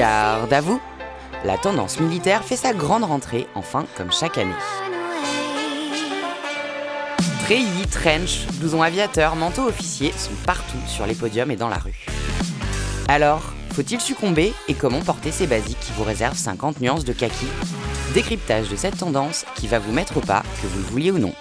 Garde à vous! La tendance militaire fait sa grande rentrée, enfin comme chaque année. Treillis, trench, blousons aviateurs, manteaux officiers sont partout sur les podiums et dans la rue. Alors, faut-il succomber et comment porter ces basiques qui vous réservent 50 nuances de kaki? Décryptage de cette tendance qui va vous mettre au pas, que vous le vouliez ou non.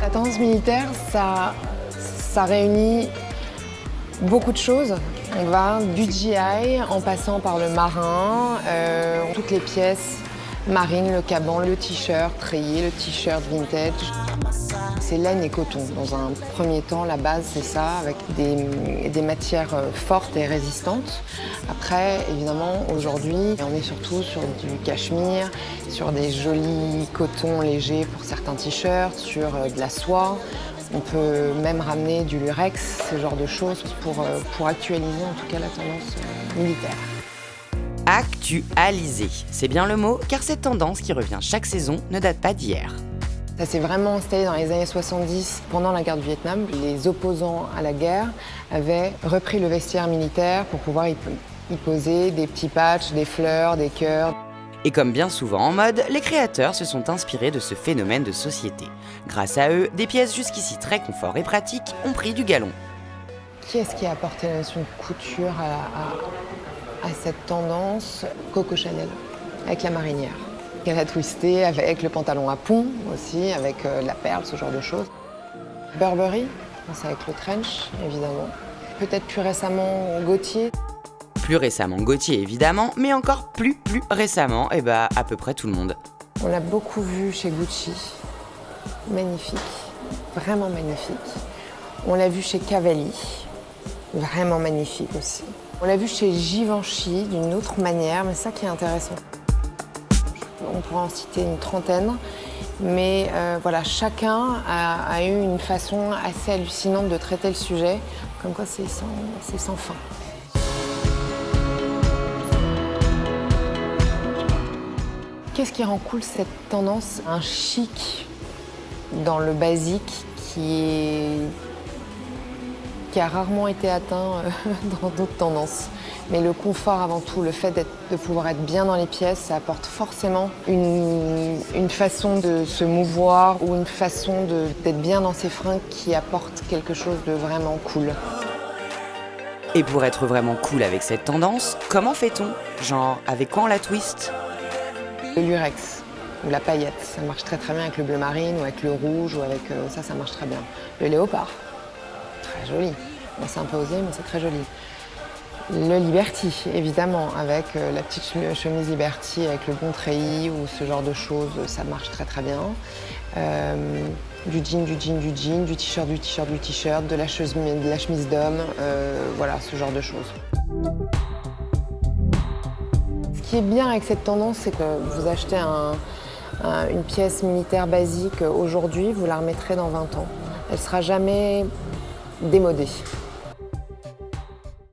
La tendance militaire, ça réunit beaucoup de choses. On va du GI en passant par le marin, toutes les pièces marines, le caban, le t-shirt treillé, le t-shirt vintage. C'est laine et coton. Dans un premier temps, la base, c'est ça, avec des matières fortes et résistantes. Après, évidemment, aujourd'hui, on est surtout sur du cachemire, sur des jolis cotons légers pour certains t-shirts, sur de la soie. On peut même ramener du lurex, ce genre de choses, pour actualiser en tout cas la tendance militaire. Actualiser, c'est bien le mot, car cette tendance qui revient chaque saison ne date pas d'hier. Ça s'est vraiment installé dans les années 70, pendant la guerre du Vietnam. Les opposants à la guerre avaient repris le vestiaire militaire pour pouvoir y poser des petits patchs, des fleurs, des cœurs. Et comme bien souvent en mode, les créateurs se sont inspirés de ce phénomène de société. Grâce à eux, des pièces jusqu'ici très confort et pratiques ont pris du galon. Qui est-ce qui a apporté la notion de couture à cette tendance? Coco Chanel, avec la marinière. Elle a twisté avec le pantalon à pont aussi, avec la perle, ce genre de choses. Burberry, c'est avec le trench, évidemment. Peut-être plus récemment, Gautier. Plus récemment Gautier évidemment, mais encore plus récemment, à peu près tout le monde. On l'a beaucoup vu chez Gucci, magnifique, vraiment magnifique. On l'a vu chez Cavalli, vraiment magnifique aussi. On l'a vu chez Givenchy d'une autre manière, mais ça qui est intéressant. On pourra en citer une trentaine, mais voilà, chacun a eu une façon assez hallucinante de traiter le sujet, comme quoi c'est sans fin. Qu'est-ce qui rend cool cette tendance? Un chic dans le basique qui a rarement été atteint dans d'autres tendances. Mais le confort avant tout, le fait de pouvoir être bien dans les pièces, ça apporte forcément une façon de se mouvoir ou une façon d'être bien dans ses fringues qui apporte quelque chose de vraiment cool. Et pour être vraiment cool avec cette tendance, comment fait-on? Genre, avec quoi on la twist? Le lurex ou la paillette, ça marche très bien avec le bleu marine ou avec le rouge ou avec ça marche très bien. Le léopard, très joli. Bon, c'est un peu osé, mais c'est très joli. Le Liberty, évidemment, avec la petite chemise Liberty avec le bon treillis ou ce genre de choses, ça marche très bien. Du jean, du t-shirt, de la chemise d'homme, voilà, ce genre de choses. Ce qui est bien avec cette tendance, c'est que vous achetez une pièce militaire basique aujourd'hui, vous la remettrez dans 20 ans. Elle ne sera jamais démodée.